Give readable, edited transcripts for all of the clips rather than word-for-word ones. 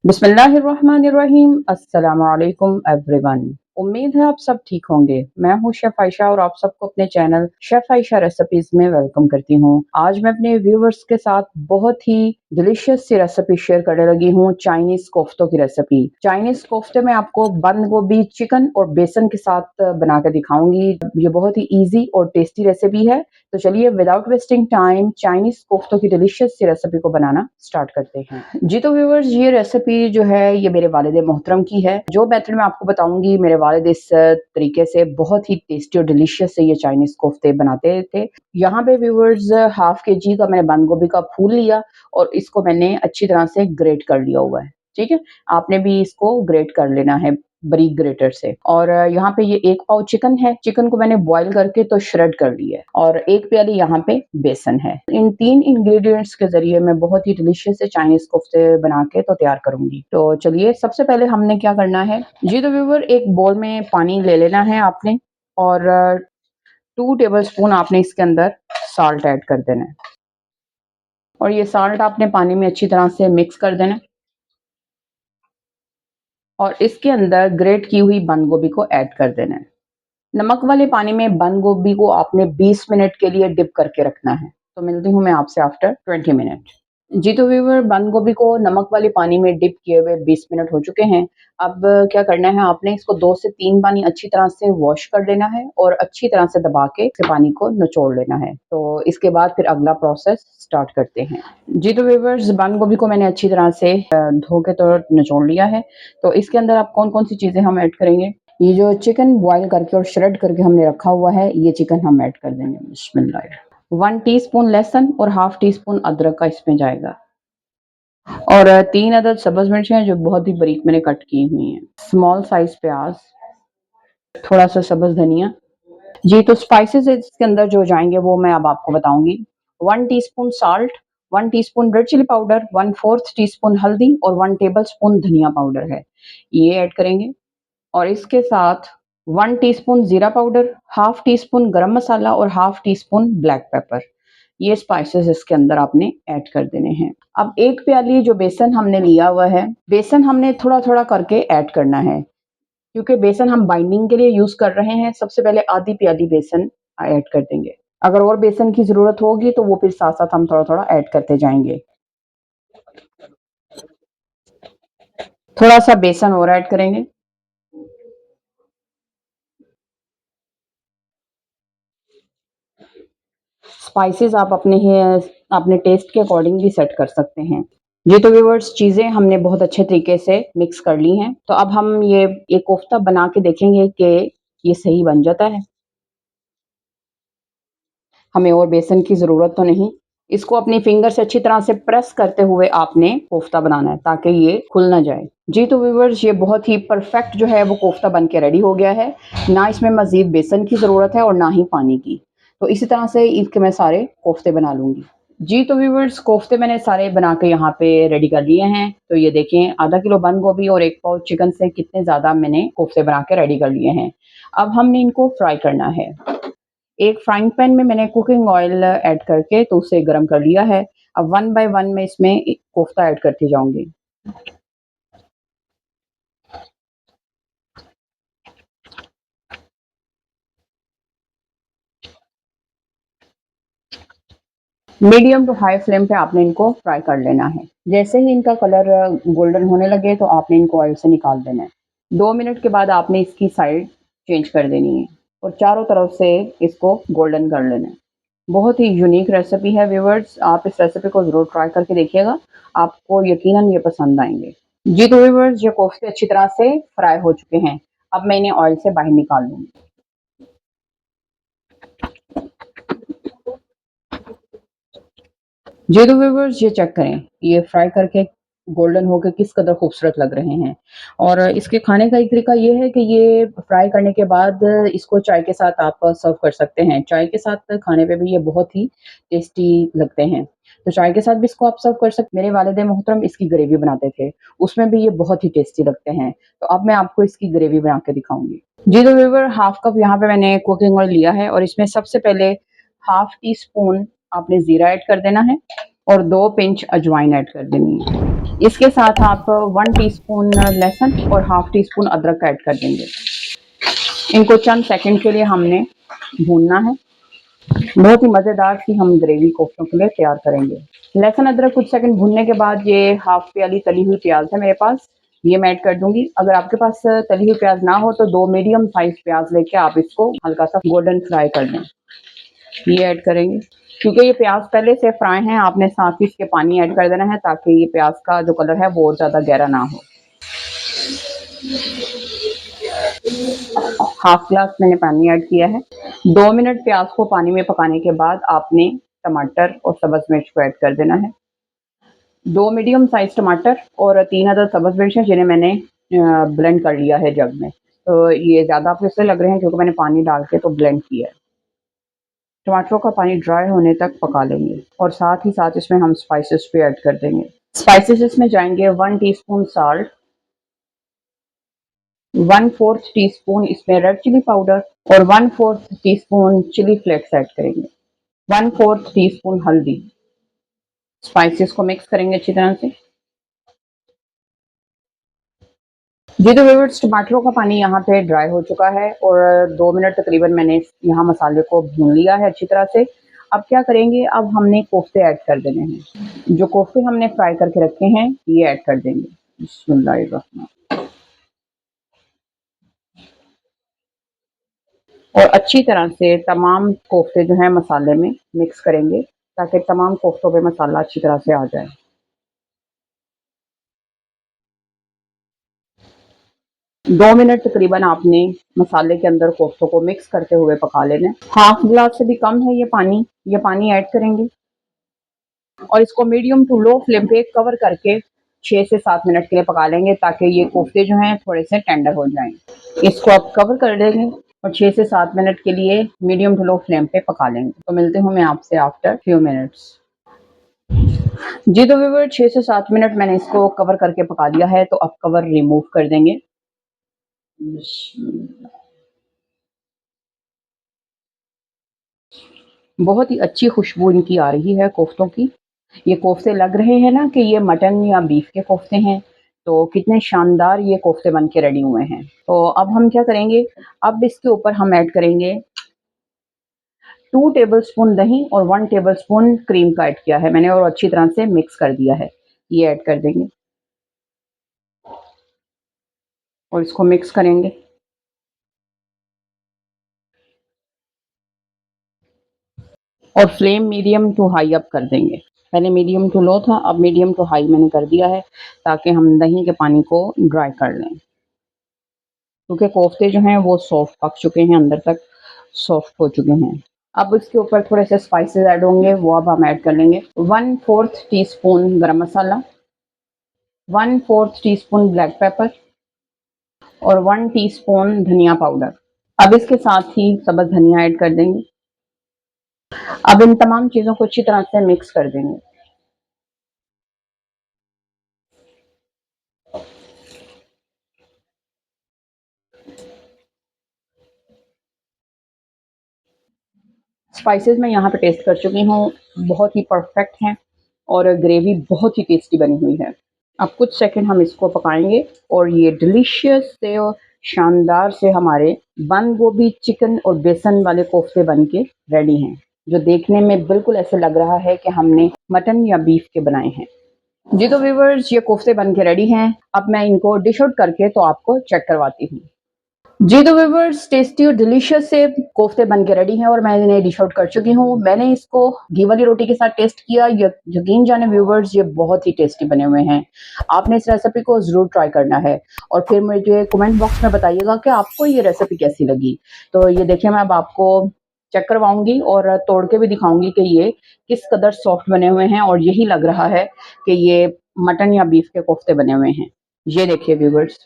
बिस्मिल्लाहिर्रहमानिर्रहीम। अस्सलामु अलैकुम एवरीवन। उम्मीद है आप सब ठीक होंगे। मैं हूँ शेफ आयशा और आप सबको अपने चैनल शेफ आयशा रेसिपीज में वेलकम करती हूँ। आज मैं अपने व्यूवर्स के साथ बहुत ही डिलीशियस सी रेसिपी शेयर करने लगी हूँ, चाइनीज कोफ्तों की रेसिपी। चाइनीज कोफ्ते में आपको बंद गोभी, चिकन और बेसन के साथ बना कर दिखाऊंगी। ये बहुत ही ईजी और टेस्टी रेसिपी है। तो चलिए विदाउट वेस्टिंग टाइम चाइनीज कोफ्तों की डिलीशियस सी रेसिपी को बनाना स्टार्ट करते हैं। जी तो व्यूवर्स, ये रेसिपी जो है ये मेरे वालिद मोहतरम की है। जो मेथड मैं आपको बताऊंगी, मेरे वालिद इस तरीके से बहुत ही टेस्टी और डिलीशियस से ये चाइनीज कोफ्ते बनाते थे। यहाँ पे व्यूवर्स हाफ के जी का मैंने बंद गोभी का फूल लिया और इसको मैंने अच्छी तरह से ग्रेट कर लिया हुआ है। ठीक है, आपने भी इसको ग्रेट कर लेना है बारीक ग्रेटर से। और यहाँ पे ये 1 पाव चिकन है। चिकन को मैंने बॉईल करके तो श्रेड कर लिया है और 1 प्याली यहाँ पे बेसन है। इन 3 इंग्रेडिएंट्स के जरिए मैं बहुत ही डिलीशियस से चाइनीज कोफ्ते बना के तो तैयार करूंगी। तो चलिए सबसे पहले हमने क्या करना है जी। तो व्यूवर, एक बोल में पानी ले लेना है आपने और 2 टेबल स्पून आपने इसके अंदर साल्ट ऐड कर देना है और ये साल्ट आपने पानी में अच्छी तरह से मिक्स कर देना है और इसके अंदर ग्रेट की हुई बंद गोभी को ऐड कर देना है। नमक वाले पानी में बंद गोभी को आपने 20 मिनट के लिए डिप करके रखना है। तो मिलती हूँ मैं आपसे आफ्टर 20 मिनट। जी तो व्यूवर, बंद गोभी को नमक वाले पानी में डिप किए हुए 20 मिनट हो चुके हैं। अब क्या करना है, आपने इसको 2 से 3 पानी अच्छी तरह से वॉश कर लेना है और अच्छी तरह से दबा के इस पानी को निचोड़ लेना है। तो इसके बाद फिर अगला प्रोसेस स्टार्ट करते हैं। जी तो व्यूवर्स, बंद गोभी को मैंने अच्छी तरह से धो के तो निचोड़ लिया है। तो इसके अंदर आप कौन कौन सी चीजें हम ऐड करेंगे। ये जो चिकन बॉईल करके और श्रेड करके हमने रखा हुआ है, ये चिकन हम ऐड कर देंगे। बिस्मिल्लाह। 1 टीस्पून लहसुन और हाफ टी स्पून अदरक का इसमें जाएगा और 3 अदद सब्ज मिर्च हैं जो बहुत ही बारीक मैंने कट की हुई हैं। स्मॉल साइज प्याज, थोड़ा सा सब्ज धनिया। जी तो स्पाइसेस इसके अंदर जो जाएंगे वो मैं अब आपको बताऊंगी। 1 teaspoon salt, 1 teaspoon red chilli powder, 1/4 teaspoon हल्दी और 1 टेबल स्पून धनिया पाउडर है, ये ऐड करेंगे। और इसके साथ 1 टीस्पून जीरा पाउडर, हाफ टी स्पून गरम मसाला और half tea spoon black pepper, ये स्पाइसेस इसके अंदर आपने ऐड कर देने हैं। अब 1 प्याली जो बेसन हमने लिया हुआ है, बेसन हमने थोड़ा थोड़ा करके ऐड करना है क्योंकि बेसन हम बाइंडिंग के लिए यूज कर रहे हैं। सबसे पहले आधी प्याली बेसन ऐड कर देंगे। अगर और बेसन की जरूरत होगी तो वो फिर साथ साथ हम थोड़ा थोड़ा ऐड करते जाएंगे। थोड़ा सा बेसन और ऐड करेंगे। स्पाइसेस आप अपने टेस्ट के अकॉर्डिंग भी सेट कर सकते हैं। ये तो व्यूअर्स, चीज़ें हमने बहुत अच्छे तरीके से मिक्स कर ली हैं। तो अब हम ये एक कोफ्ता बना के देखेंगे कि ये सही बन जाता है। हमें और बेसन की ज़रूरत तो नहीं। इसको अपनी फिंगर से अच्छी तरह से प्रेस करते हुए आपने कोफ्ता बनाना है ताकि ये खुल ना जाए। जी तो व्यूअर्स, ये बहुत ही परफेक्ट जो है वो कोफ्ता बन के रेडी हो गया है। ना इसमें मज़ीद बेसन की ज़रूरत है और ना ही पानी की। तो इसी तरह से इसके मैं सारे कोफ्ते बना लूँगी। जी तो व्यूअर्स, कोफ्ते मैंने सारे बना के यहाँ पे रेडी कर लिए हैं। तो ये देखें, आधा किलो बंद गोभी और 1 पाव चिकन से कितने ज़्यादा मैंने कोफ्ते बना के रेडी कर लिए हैं। अब हमने इनको फ्राई करना है। एक फ्राइंग पैन में मैंने कुकिंग ऑयल ऐड करके तो उसे गर्म कर लिया है। अब 1 बाय 1 मैं इसमें कोफ्ता ऐड करती जाऊँगी। मीडियम टू हाई फ्लेम पे आपने इनको फ्राई कर लेना है। जैसे ही इनका कलर गोल्डन होने लगे तो आपने इनको ऑयल से निकाल देना है। 2 मिनट के बाद आपने इसकी साइड चेंज कर देनी है और चारों तरफ से इसको गोल्डन कर लेना है। बहुत ही यूनिक रेसिपी है व्यूअर्स, आप इस रेसिपी को ज़रूर ट्राई करके देखिएगा, आपको यकीनन ये पसंद आएंगे। जी तो व्यूअर्स, ये कोफ्ते अच्छी तरह से फ्राई हो चुके हैं। अब मैं इन्हें ऑयल से बाहर निकाल लूँगी। जी तो व्यूअर्स, ये चेक करें, ये फ्राई करके गोल्डन होके किस कदर खूबसूरत लग रहे हैं। और इसके खाने का एक तरीका ये है कि ये फ्राई करने के बाद इसको चाय के साथ आप सर्व कर सकते हैं। चाय के साथ खाने पे भी ये बहुत ही टेस्टी लगते हैं। तो चाय के साथ भी इसको आप सर्व कर सकते। मेरे वालिद मोहतरम इसकी ग्रेवी बनाते थे, उसमें भी ये बहुत ही टेस्टी लगते हैं। तो अब मैं आपको इसकी ग्रेवी बना के दिखाऊँगी। जी तो व्यूअर, हाफ कप यहाँ पे मैंने कुकिंग ऑयल लिया है और इसमें सबसे पहले हाफ टी स्पून आपने जीरा ऐड कर देना है और 2 पिंच अजवाइन ऐड कर देनी है। इसके साथ आप 1 टीस्पून लहसुन और हाफ टी स्पून अदरक ऐड कर देंगे। इनको चंद सेकंड के लिए हमने भूनना है। बहुत ही मज़ेदार सी हम ग्रेवी कोफ्तों के लिए तैयार करेंगे। लहसुन अदरक कुछ सेकंड भूनने के बाद ये हाफ प्याली तली हुई प्याज है मेरे पास, ये मैं ऐड कर दूंगी। अगर आपके पास तली हुई प्याज ना हो तो 2 मीडियम साइज प्याज लेके आप इसको हल्का सा गोल्डन फ्राई कर लें। ये ऐड करेंगे। क्योंकि ये प्याज पहले से फ्राई हैं, आपने साथ ही इसके पानी ऐड कर देना है ताकि ये प्याज का जो कलर है वो ज़्यादा गहरा ना हो। हाफ ग्लास मैंने पानी ऐड किया है। 2 मिनट प्याज को पानी में पकाने के बाद आपने टमाटर और सब्ज़ मिर्च को ऐड कर देना है। 2 मीडियम साइज टमाटर और 3 अदद सब्ज़ मिर्च हैं जिन्हें मैंने ब्लेंड कर लिया है जग में। तो ये ज़्यादा आपको इसलिए लग रहे हैं क्योंकि मैंने पानी डाल के तो ब्लेंड किया है। टमाटरों का पानी ड्राई होने तक पका लेंगे और साथ ही साथ इसमें हम स्पाइसेस भी ऐड कर देंगे। स्पाइसेस इसमें जाएंगे 1 टीस्पून साल्ट, 1/4 टीस्पून इसमें रेड चिली पाउडर और 1/4 टीस्पून चिली फ्लेक्स ऐड करेंगे, 1/4 टीस्पून हल्दी। स्पाइसेस को मिक्स करेंगे अच्छी तरह से। जी तो व्यूअर्स, टमाटरों का पानी यहाँ पे ड्राई हो चुका है और 2 मिनट तकरीबन मैंने यहाँ मसाले को भून लिया है अच्छी तरह से। अब क्या करेंगे, अब हमने कोफ्ते ऐड कर देने हैं। जो कोफ्ते हमने फ्राई करके रखे हैं ये ऐड कर देंगे। बिस्मिल्लाहिर्रहमान। और अच्छी तरह से तमाम कोफ्ते जो हैं मसाले में मिक्स करेंगे ताकि तमाम कोफ्तों पे मसाला अच्छी तरह से आ जाए। 2 मिनट तकरीबन आपने मसाले के अंदर कोफ्तों को मिक्स करते हुए पका लेना है। हाफ ग्लास से भी कम है ये पानी ऐड करेंगे और इसको मीडियम टू लो फ्लेम पे कवर करके 6 से 7 मिनट के लिए पका लेंगे ताकि ये कोफ्ते जो हैं थोड़े से टेंडर हो जाएं। इसको आप कवर कर देंगे और 6 से 7 मिनट के लिए मीडियम टू लो फ्लेम पे पका लेंगे। तो मिलते हूँ मैं आपसे आफ्टर फ्यू मिनट्स। जी तो व्यूअर, 6 से 7 मिनट मैंने इसको कवर करके पका लिया है, तो अब कवर रिमूव कर देंगे। बहुत ही अच्छी खुशबू इनकी आ रही है कोफ्तों की। ये कोफ्ते लग रहे हैं ना कि ये मटन या बीफ के कोफ्ते हैं। तो कितने शानदार ये कोफ्ते बन के रेडी हुए हैं। तो अब हम क्या करेंगे, अब इसके ऊपर हम ऐड करेंगे 2 टेबलस्पून दही और 1 टेबलस्पून क्रीम का ऐड किया है मैंने और अच्छी तरह से मिक्स कर दिया है। ये ऐड कर देंगे और इसको मिक्स करेंगे। और flame medium to high up कर देंगे। पहले मीडियम टू लो था, अब मीडियम टू हाई मैंने कर दिया है ताकि हम दही के पानी को ड्राई कर लें। क्योंकि कोफ्ते जो हैं वो सॉफ्ट पक चुके हैं, अंदर तक सॉफ्ट हो चुके हैं। अब इसके ऊपर थोड़े से स्पाइसेस ऐड होंगे, वो अब हम ऐड कर लेंगे। 1/4 टीस्पून गरम मसाला, 1/4 टीस्पून ब्लैक पेपर और 1 टीस्पून धनिया पाउडर। अब इसके साथ ही सब्ज़ धनिया ऐड कर देंगे। अब इन तमाम चीज़ों को अच्छी तरह से मिक्स कर देंगे। स्पाइसेस मैं यहाँ पे टेस्ट कर चुकी हूँ, बहुत ही परफेक्ट हैं और ग्रेवी बहुत ही टेस्टी बनी हुई है। अब कुछ सेकंड हम इसको पकाएंगे और ये डिलीशियस से और शानदार से हमारे बंद गोभी चिकन और बेसन वाले कोफ्ते बन के रेडी हैं, जो देखने में बिल्कुल ऐसे लग रहा है कि हमने मटन या बीफ के बनाए हैं। जी तो व्यूवर्स, ये कोफ्ते बन के रेडी हैं। अब मैं इनको डिश आउट करके तो आपको चेक करवाती हूँ। जी तो व्यूवर्स, टेस्टी और डिलीशियस से कोफ्ते बन के रेडी हैं और मैं इन्हें डिश आउट कर चुकी हूँ। मैंने इसको घी वाली रोटी के साथ टेस्ट किया। यकीन जाने व्यूवर्स, ये बहुत ही टेस्टी बने हुए हैं। आपने इस रेसिपी को ज़रूर ट्राई करना है और फिर मुझे कमेंट बॉक्स में बताइएगा कि आपको ये रेसिपी कैसी लगी। तो ये देखिए, मैं अब आपको चेक करवाऊंगी और तोड़ के भी दिखाऊंगी कि ये किस कदर सॉफ्ट बने हुए हैं और यही लग रहा है कि ये मटन या बीफ के कोफ्ते बने हुए हैं। ये देखिए व्यूवर्स,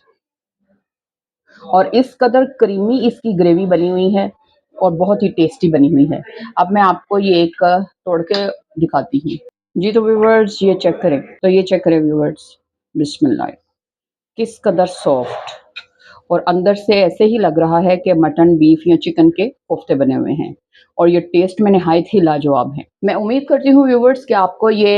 और इस कदर क्रीमी इसकी ग्रेवी बनी हुई है और बहुत ही टेस्टी बनी हुई है। अब मैं आपको ये एक तोड़ के दिखाती हूँ। जी तो व्यूवर्स, ये चेक करें, व्यूवर्स, बिस्मिल्लाह, किस कदर सॉफ्ट और अंदर से ऐसे ही लग रहा है कि मटन, बीफ या चिकन के कोफ्ते बने हुए हैं और ये टेस्ट में निहायत ही लाजवाब है। मैं उम्मीद करती हूँ व्यूअर्स कि आपको ये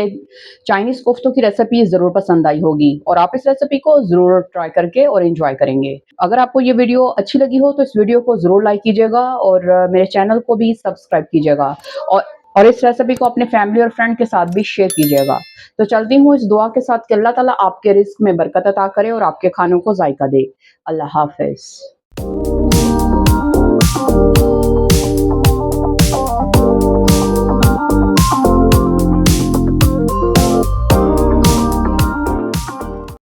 चाइनीज़ कोफ्तों की रेसिपी ज़रूर पसंद आई होगी और आप इस रेसिपी को ज़रूर ट्राई करके और एन्जॉय करेंगे। अगर आपको ये वीडियो अच्छी लगी हो तो इस वीडियो को ज़रूर लाइक कीजिएगा और मेरे चैनल को भी सब्सक्राइब कीजिएगा और इस रेसिपी को अपने फैमिली और फ्रेंड के साथ भी शेयर कीजिएगा। तो चलती हूँ इस दुआ के साथ कि अल्लाह ताला आपके रिज़्क में बरकत अता करे और आपके खानों को ज़ायका दे। अल्लाह हाफ़िज़।